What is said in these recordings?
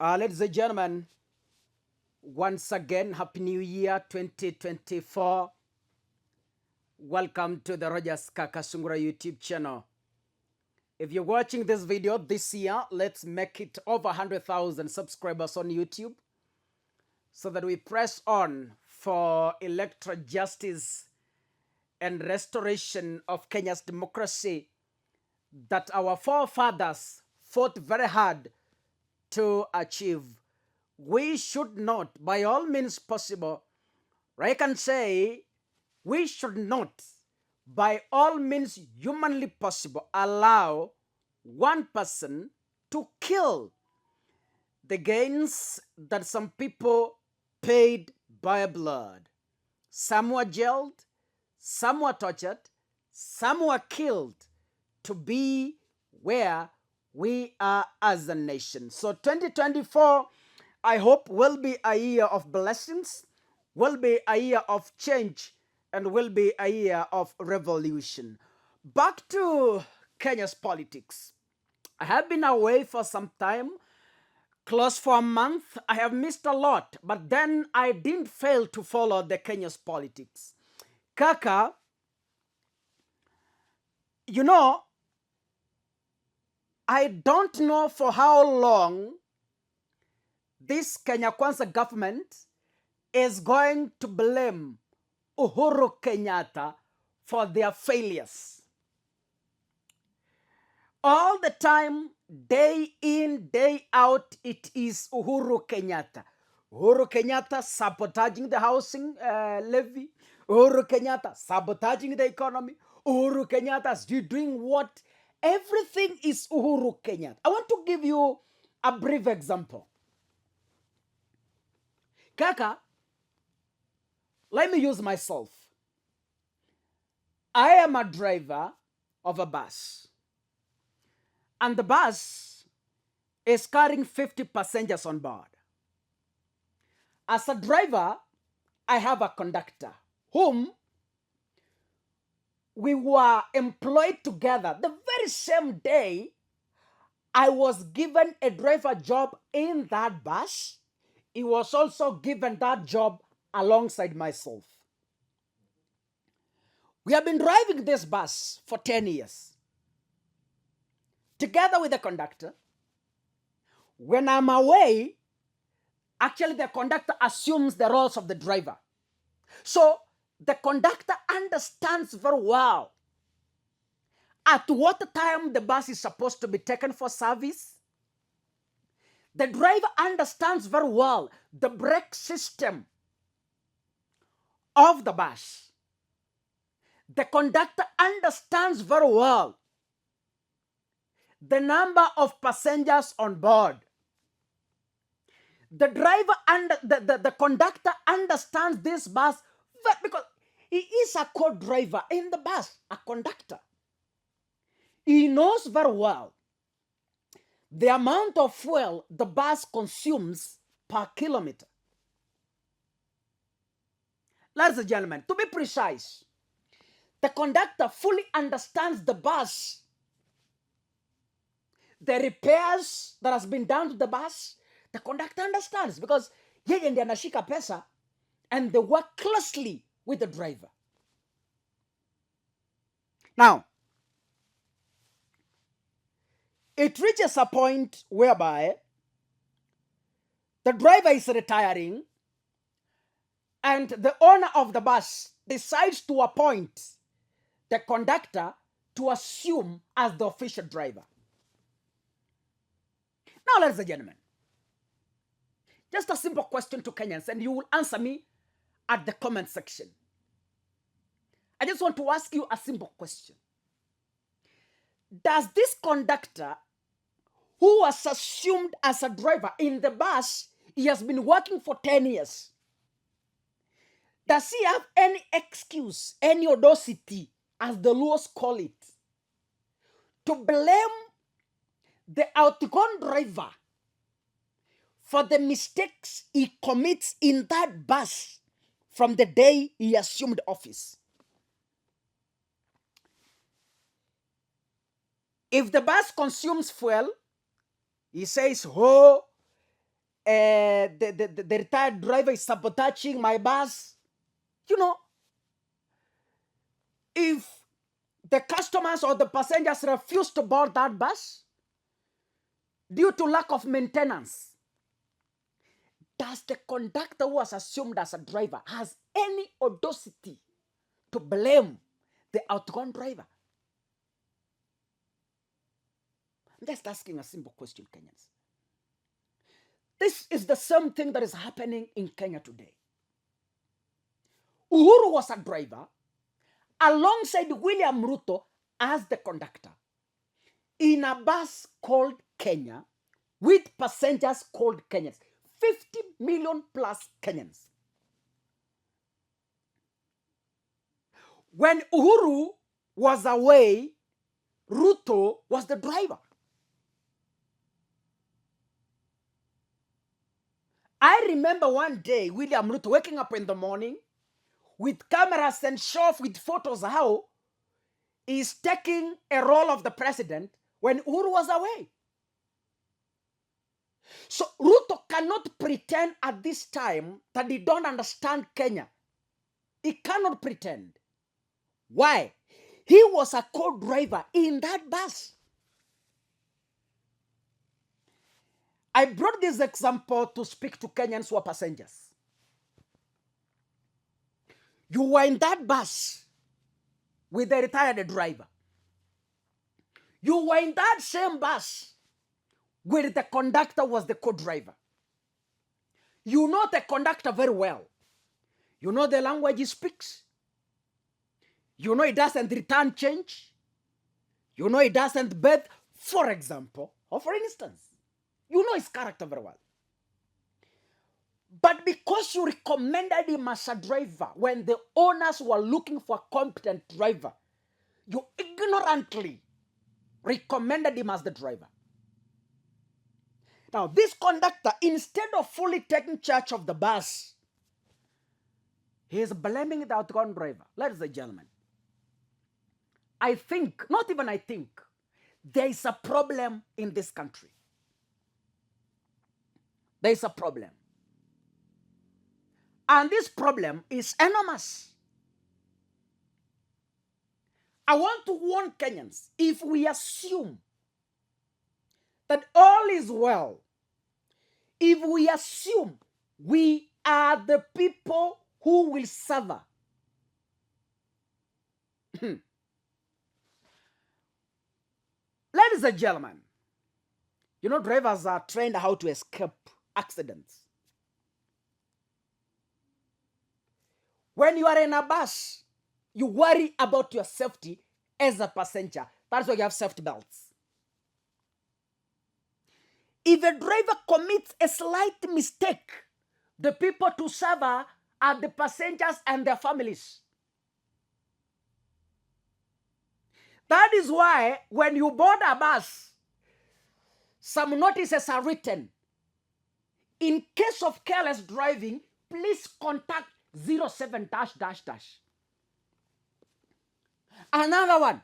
Ladies and gentlemen, once again, Happy New Year 2024. Welcome to the Rogers Kakasungura YouTube channel. If you're watching this video this year, let's make it over 100,000 subscribers on YouTube so that we press on for electoral justice and restoration of Kenya's democracy that our forefathers fought very hard to achieve. We should not, by all means possible, I can say, we should not, by all means humanly possible, allow one person to kill the gains that some people paid by blood. Some were jailed, some were tortured, some were killed to be where we are as a nation. So 2024, I hope, will be a year of blessings, will be a year of change, and will be a year of revolution. Back to Kenya's politics. I have been away for some time, close for a month. I have missed a lot, but then I didn't fail to follow the Kenya's politics. Kaka, you know, I don't know for how long this Kenya Kwanza government is going to blame Uhuru Kenyatta for their failures. All the time, day in, day out, it is Uhuru Kenyatta. Uhuru Kenyatta sabotaging the housing levy. Uhuru Kenyatta sabotaging the economy. Uhuru Kenyatta is doing what? Everything is Uhuru Kenyatta. I want to give you a brief example. Kaka, let me use myself. I am a driver of a bus. And the bus is carrying 50 passengers on board. As a driver, I have a conductor whom we were employed together. The very same day, I was given a driver job in that bus. He was also given that job alongside myself. We have been driving this bus for 10 years. Together with the conductor. When I'm away, actually the conductor assumes the roles of the driver. So the conductor understands very well at what time the bus is supposed to be taken for service. The driver understands very well the brake system of the bus. The conductor understands very well the number of passengers on board. The driver and the conductor understands this bus because he is a co-driver in the bus, a conductor. He knows very well the amount of fuel the bus consumes per kilometer. Ladies and gentlemen, to be precise, the conductor fully understands the bus, the repairs that has been done to the bus. The conductor understands because yeye ndiye anashika pesa and they work closely with the driver. Now, it reaches a point whereby the driver is retiring and the owner of the bus decides to appoint the conductor to assume as the official driver. Now, ladies and gentlemen, just a simple question to Kenyans, and you will answer me at the comment section. I just want to ask you a simple question. Does this conductor, who was assumed as a driver in the bus, he has been working for 10 years, does he have any excuse, any audacity, as the laws call it, to blame the outgone driver for the mistakes he commits in that bus from the day he assumed office? If the bus consumes fuel, he says, oh, the retired driver is sabotaging my bus. You know, if the customers or the passengers refuse to board that bus due to lack of maintenance, does the conductor who was assumed as a driver has any audacity to blame the outgone driver? I'm just asking a simple question, Kenyans. This is the same thing that is happening in Kenya today. Uhuru was a driver alongside William Ruto as the conductor in a bus called Kenya with passengers called Kenyans. 50 million plus Kenyans. When Uhuru was away, Ruto was the driver. I remember one day William Ruto waking up in the morning with cameras and show off with photos how he's taking a role of the president when Uhuru was away. So Ruto cannot pretend at this time that he don't understand Kenya. He cannot pretend. Why? He was a co-driver in that bus. I brought this example to speak to Kenyans who are passengers. You were in that bus with a retired driver. You were in that same bus where the conductor was the co-driver. You know the conductor very well. You know the language he speaks. You know he doesn't return change. You know he doesn't bet, for example, or for instance. You know his character very well. But because you recommended him as a driver when the owners were looking for a competent driver, you ignorantly recommended him as the driver. Now, this conductor, instead of fully taking charge of the bus, he is blaming the outgone driver. Ladies and gentlemen, I think, not even I think, there is a problem in this country. There is a problem. And this problem is enormous. I want to warn Kenyans, if we assume that all is well, if we assume we are the people who will suffer, ladies and gentlemen, you know, drivers are trained how to escape accidents. When you are in a bus, you worry about your safety as a passenger. That's why you have safety belts. If a driver commits a slight mistake, the people to suffer are the passengers and their families. That is why when you board a bus, some notices are written. In case of careless driving, please contact 07 dash dash dash. Another one.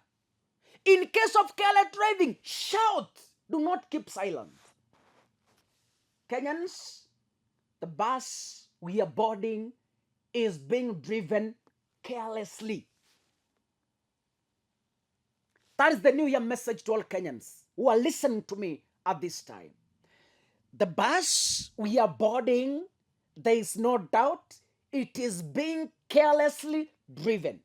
In case of careless driving, shout. Do not keep silent. Kenyans, the bus we are boarding is being driven carelessly. That is the New Year message to all Kenyans who are listening to me at this time. The bus we are boarding, there is no doubt, it is being carelessly driven.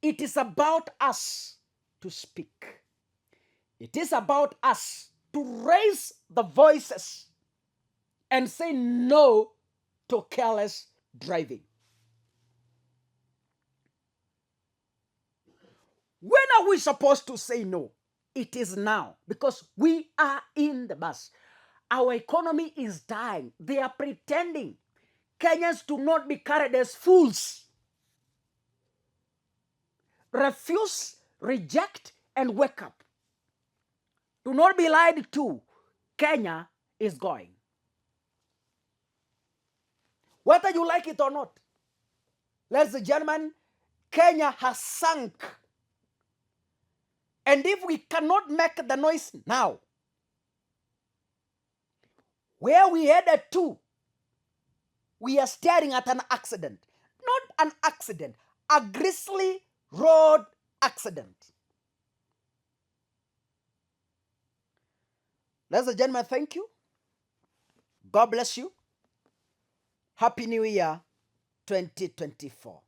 It is about us to speak. It is about us to raise the voices and say no to careless driving. When are we supposed to say no? It is now, because we are in the bus. Our economy is dying. They are pretending. Kenyans do not be carried as fools. Refuse, reject, and wake up. Do not be lied to. Kenya is going. Whether you like it or not, ladies and gentlemen, Kenya has sunk. And if we cannot make the noise now, Where we headed to, we are staring at an accident. Not an accident, a grisly road accident. Ladies and gentlemen, thank you. God bless you. Happy New Year 2024.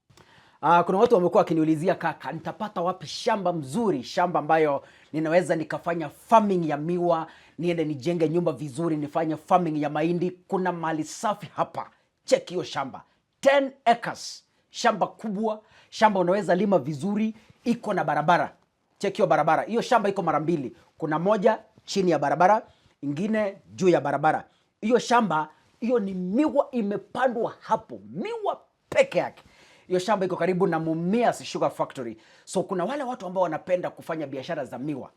Kuna watu wamekuwa wakiniulizia, kaka, nitapata wapi shamba mzuri, shamba ambayo ninaweza nikafanya farming ya miwa, niende nijenge nyumba vizuri, nifanye farming ya mahindi. Kuna mali safi hapa. Check hiyo shamba. 10 acres. Shamba kubwa, shamba unaweza lima vizuri, iko na barabara. Check hiyo barabara. Hiyo shamba iko mara mbili. Kuna moja chini ya barabara, ingine juu ya barabara. Hiyo shamba, hiyo ni miwa imepandwa hapo. Miwa peke yake. Hiyo shamba iko karibu na Mumias Sugar Factory. So kuna wale watu ambao wanapenda kufanya biashara za miwa.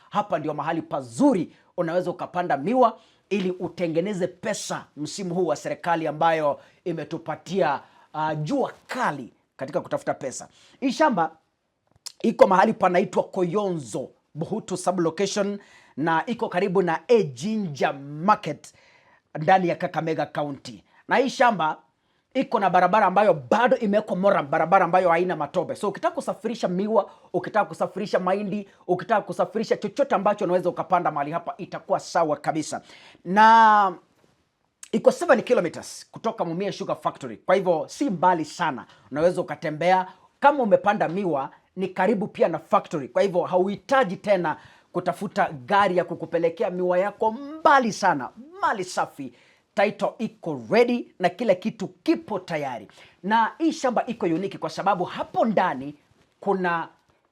Hapa ndio mahali pazuri unaweza ukapanda miwa ili utengeneze pesa msimu huu wa serikali ambayo imetupatia jua kali katika kutafuta pesa. Hii shamba iko mahali panaitwa Koyonzo, Buhutu sublocation, na iko karibu na Ejinja Market ndani ya Kakamega County. Na hii shamba iko na barabara ambayo bado imewekwa moram, barabara ambayo haina matope. So ukitaka kusafirisha miwa, ukitaka kusafirisha mahindi, ukitaka kusafirisha chochote ambacho unaweza ukapanda mahali hapa, itakuwa sawa kabisa. Na iko 7 kilometers kutoka Mumias Sugar Factory. Kwa hivyo si mbali sana. Unaweza ukatembea. Kama umepanda miwa, ni karibu pia na factory. Kwa hivyo hauhitaji tena kutafuta gari ya kukupelekea miwa yako mbali sana. Mali safi. Title iko ready na kila kitu kipo tayari. Na hii shamba iko unique kwa sababu hapo ndani kuna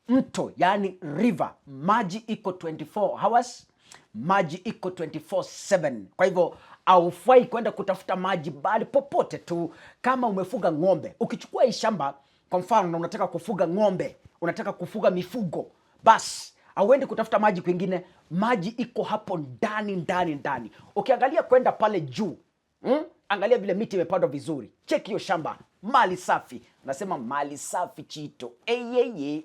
mto, yani river. Maji iko 24 hours. Maji iko 24/7. Kwa hivyo haufai kwenda kutafuta maji bali popote tu. Kama umefuga ng'ombe, ukichukua hii shamba kwa mfano unataka kufuga ng'ombe, unataka kufuga mifugo, basi hauendi kutafuta maji kwingine. Maji iko hapo ndani. Ukiangalia kwenda pale juu, angalia vile miti imepandwa vizuri. Check hiyo shamba, mali safi. Nasema mali safi Chito.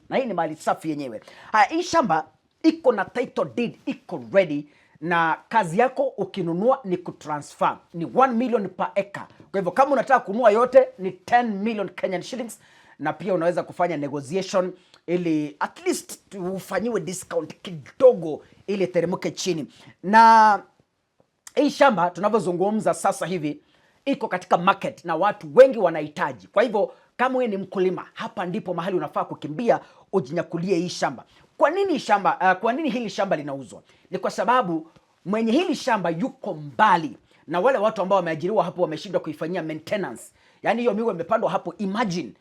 Na hii ni mali safi yenyewe. Hii shamba iko na title deed, iko ready, na kazi yako ukinunua ni kutransfer. Ni 1 million per acre. Kwa hivyo kama unataka kununua yote ni 10 million Kenyan shillings, na pia unaweza kufanya negotiation ili at least ufanyiwe discount kidogo ili teremke chini. Na hii shamba tunavyozungumza sasa hivi iko katika market na watu wengi wanahitaji. Kwa hivyo kama wewe ni mkulima, hapa ndipo mahali unafaa kukimbia ujinyakulie hii shamba. Kwa nini shamba? Kwa nini hili shamba linauzwa? Ni kwa sababu mwenye hili shamba yuko mbali na wale watu ambao wameajiriwa hapo wameshindwa kuifanyia maintenance. Yaani hiyo miwa imepandwa hapo, imagine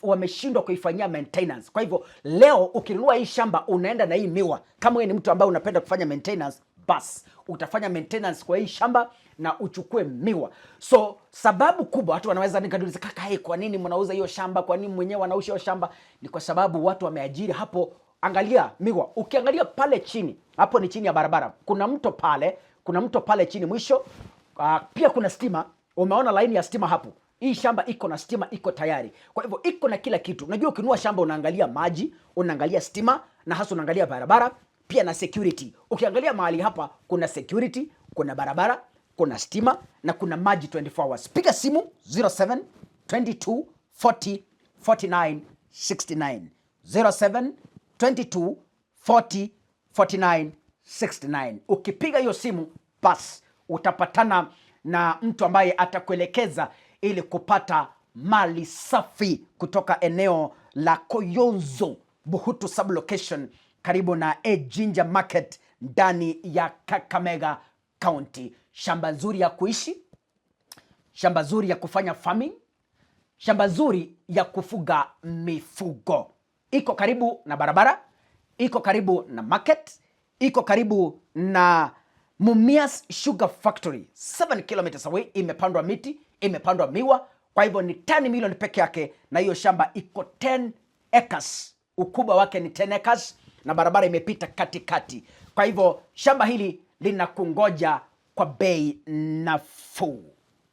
wameshindwa kuifanyia maintenance. Kwa hivyo leo ukinunua hii shamba unaenda na hii miwa. Kama wewe ni mtu ambaye unapenda kufanya maintenance, bas utafanya maintenance kwa hii shamba na uchukue miwa. So sababu kubwa watu wanaweza nikaduliza, kaka, kwa nini mnauza hiyo shamba? Kwa nini mwenyewe anauza hiyo shamba? Ni kwa sababu watu wameajiri hapo. Angalia miwa, ukiangalia pale chini, hapo ni chini ya barabara. Kuna mto pale chini mwisho. Pia kuna stima. Umeona laini ya stima hapo. Hii shamba iko na stima, iko tayari. Kwa hivyo iko na kila kitu. Unajua ukinunua shamba unaangalia maji, unaangalia stima, na hasa unaangalia barabara, pia na security. Ukiangalia mahali hapa kuna security, kuna barabara, kuna stima na kuna maji 24 hours. Piga simu 07 22 40 49 69. 07 22 40 49 69. Ukipiga hiyo simu, bas utapatana na mtu ambaye atakuelekeza ili kupata mali safi kutoka eneo la Koyonzo, Buhutu sublocation, karibu na Ejinja Market ndani ya Kakamega County. Shamba nzuri ya kuishi, shamba nzuri ya kufanya farming, shamba nzuri ya kufuga mifugo. Iko karibu na barabara, iko karibu na market, iko karibu na Mumias Sugar Factory. 7 kilometers away. Imepandwa miti, imepandwa miwa. Kwa hivyo ni 10 million peke yake, na hiyo shamba iko 10 acres. Ukubwa wake ni 10 acres na barabara imepita katikati. Kwa hivyo shamba hili linakungoja kwa bei nafuu.